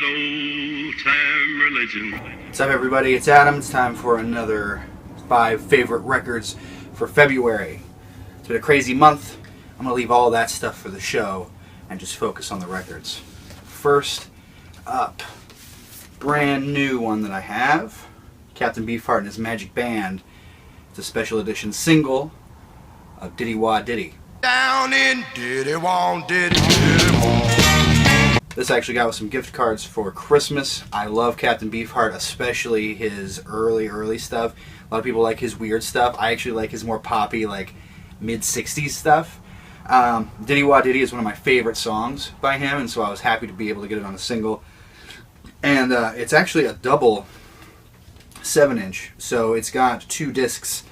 that old time religion. What's up, everybody? It's Adam. It's time for another 5 favorite records for February. It's been a crazy month. I'm going to leave all that stuff for the show and just focus on the records. First up, brand new one that I have, Captain Beefheart and his Magic Band. It's a special edition single of Diddy Wah Diddy. Down in Diddy Wah Diddy Diddy Wah. This actually got with some gift cards for Christmas. I love Captain Beefheart, especially his early stuff. A lot of people like his weird stuff. I actually like his more poppy, like mid-60s stuff. Diddy Wah Diddy is one of my favorite songs by him, and so I was happy to be able to get it on a single. And it's actually a double 7-inch, so it's got 2 discs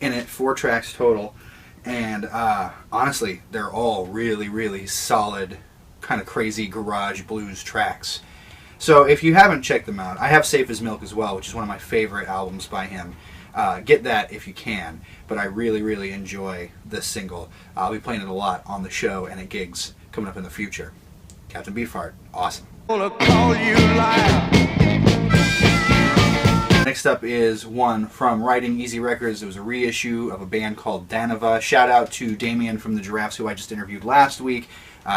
in it, 4 tracks total. And honestly, they're all really solid, kind of crazy garage blues tracks. So if you haven't checked them out, I have Safe as Milk as well, which is one of my favorite albums by him. Get that if you can, but I really enjoy this single. I'll be playing it a lot on the show and at gigs coming up in the future. Captain Beefheart, awesome. Next up is one from Writing Easy Records. It was a reissue of a band called Danova. Shout out to Damien from the Giraffes, who I just interviewed last week.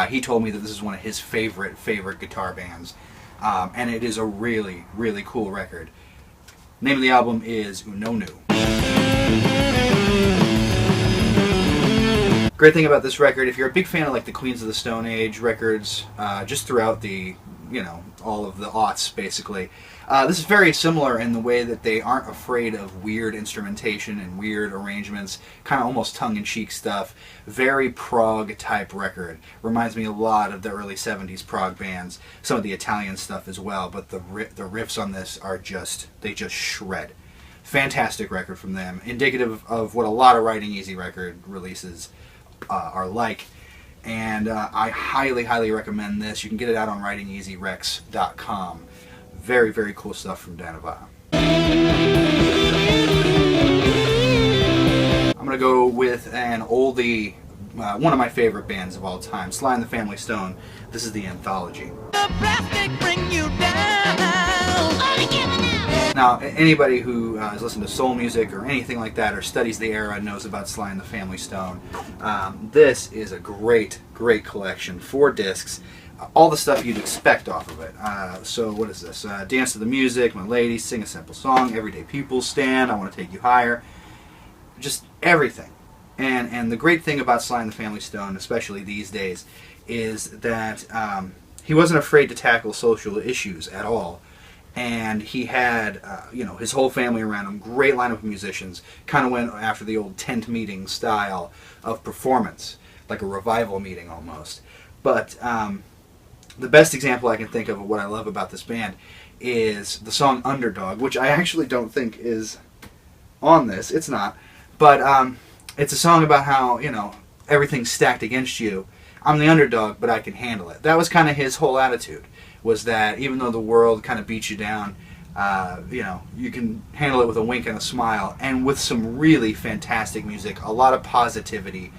He told me that this is one of his favorite guitar bands. And it is a really cool record. Name of the album is Unonu. Great thing about this record, if you're a big fan of like the Queens of the Stone Age records, just throughout the, all of the aughts basically, this is very similar in the way that they aren't afraid of weird instrumentation and weird arrangements, kind of almost tongue-in-cheek stuff. Very prog type record. Reminds me a lot of the early 70s prog bands, some of the Italian stuff as well, but the riffs on this are they just shred. Fantastic record from them, indicative of what a lot of Writing Easy record releases are like. And I highly recommend this. You can get it out on writingeasyrex.com. Very cool stuff from Danova. I'm going to go with an oldie, one of my favorite bands of all time, Sly and the Family Stone. This is the Anthology. Now, anybody who has listened to soul music or anything like that or studies the era knows about Sly and the Family Stone. This is a great collection, 4 discs. All the stuff you'd expect off of it. So what is this? Dance to the Music, My Lady, Sing a Simple Song, Everyday People Stand, I Want to Take You Higher. Just everything. And the great thing about Sly and the Family Stone, especially these days, is that he wasn't afraid to tackle social issues at all. And he had, his whole family around him, great lineup of musicians, kind of went after the old tent meeting style of performance, like a revival meeting almost. But the best example I can think of what I love about this band is the song Underdog, which I actually don't think is on this. It's not. But it's a song about how, everything's stacked against you. I'm the underdog, but I can handle it. That was kind of his whole attitude, was that even though the world kind of beats you down, you can handle it with a wink and a smile, and with some really fantastic music, a lot of positivity,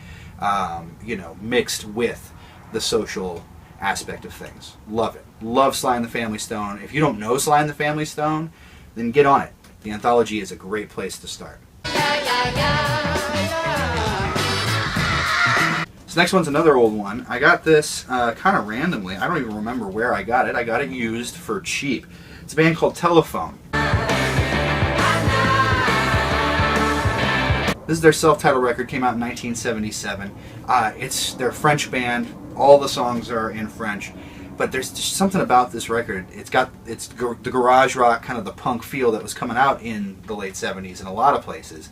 mixed with the social aspect of things. Love it. Love Sly and the Family Stone. If you don't know Sly and the Family Stone, then get on it. The Anthology is a great place to start. This next one's another old one. I got this kind of randomly. I don't even remember where I got it. I got it used for cheap. It's a band called Telephone. This is their self-titled record, came out in 1977. They're a French band. All the songs are in French, but there's just something about this record. It's the garage rock, kind of the punk feel that was coming out in the late 70s in a lot of places,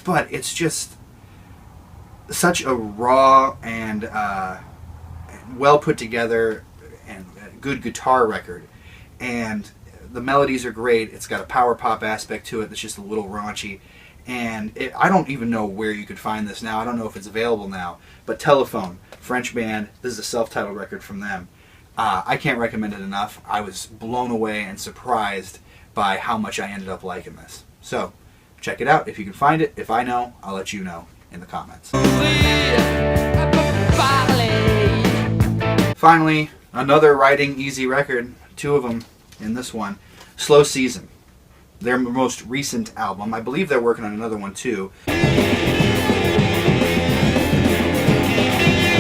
but it's just such a raw and well put together and good guitar record, and the melodies are great. It's got a power pop aspect to it that's just a little raunchy. And I don't even know where you could find this now. I don't know if it's available now. But Telephone, French band. This is a self-titled record from them. I can't recommend it enough. I was blown away and surprised by how much I ended up liking this. So, check it out if you can find it. If I know, I'll let you know in the comments. Finally, another Writing Easy record. two of them in this one. Slow Season, their most recent album. I believe they're working on another one too.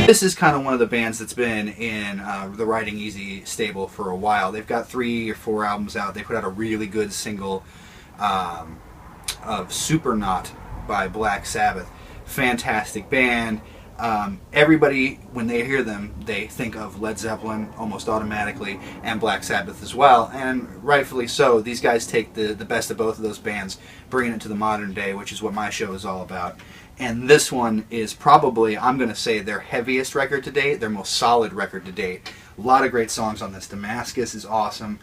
This is kind of one of the bands that's been in the Riding Easy stable for a while. They've got 3 or 4 albums out. They put out a really good single of Supernaut by Black Sabbath. Fantastic band. Everybody, when they hear them, they think of Led Zeppelin almost automatically, and Black Sabbath as well, and rightfully so. These guys take the best of both of those bands, bringing it to the modern day, which is what my show is all about. And this one is probably, I'm going to say, their heaviest record to date, their most solid record to date. A lot of great songs on this. Damascus is awesome.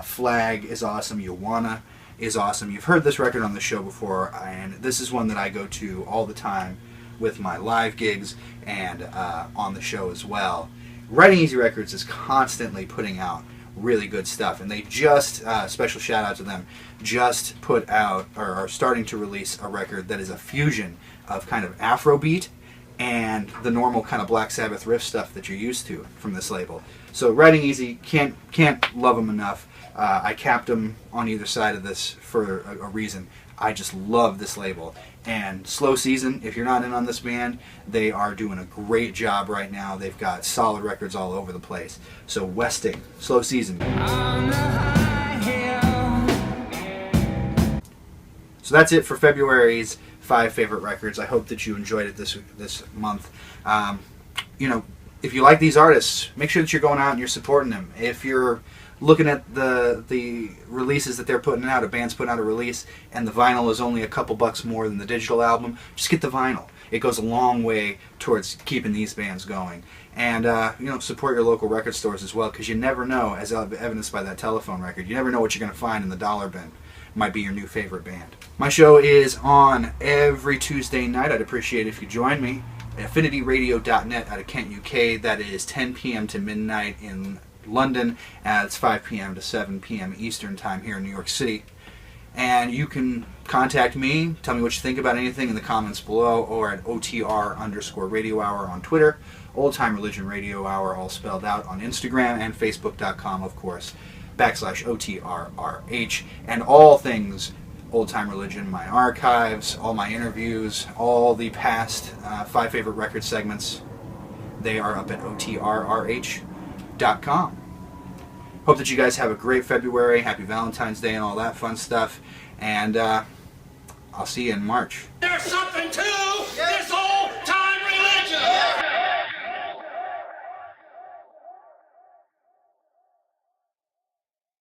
Flag is awesome. You Wanna is awesome. You've heard this record on the show before, and this is one that I go to all the time with my live gigs and on the show as well. Riding Easy Records is constantly putting out really good stuff, and they just, special shout out to them, just put out, or are starting to release a record that is a fusion of kind of Afrobeat and the normal kind of Black Sabbath riff stuff that you're used to from this label. So Riding Easy, can't love them enough. I capped them on either side of this for a reason. I just love this label. And Slow Season, if you're not in on this band, they are doing a great job right now. They've got solid records all over the place. So Westing, Slow Season. So that's it for February's 5 favorite records. I hope that you enjoyed it this month. You know, if you like these artists, make sure that you're going out and you're supporting them. If you're looking at the releases that they're putting out, a band's putting out a release, and the vinyl is only a couple bucks more than the digital album, just get the vinyl. It goes a long way towards keeping these bands going. And, you know, support your local record stores as well, because you never know, as evidenced by that Telephone record, you never know what you're going to find in the dollar bin. Might be your new favorite band. My show is on every Tuesday night. I'd appreciate it if you join me at affinityradio.net out of Kent, UK. That is 10 p.m. to midnight in London. It's 5 p.m. to 7 p.m. Eastern Time here in New York City. And you can contact me, tell me what you think about anything in the comments below, or at OTR_Radio Hour on Twitter, Old Time Religion Radio Hour, all spelled out, on Instagram, and Facebook.com, of course, /OTRRH, and all things Old Time Religion, my archives, all my interviews, all the past 5 favorite record segments, they are up at OTRRH.com. Hope that you guys have a great February, happy Valentine's Day and all that fun stuff, and I'll see you in March. There's something to this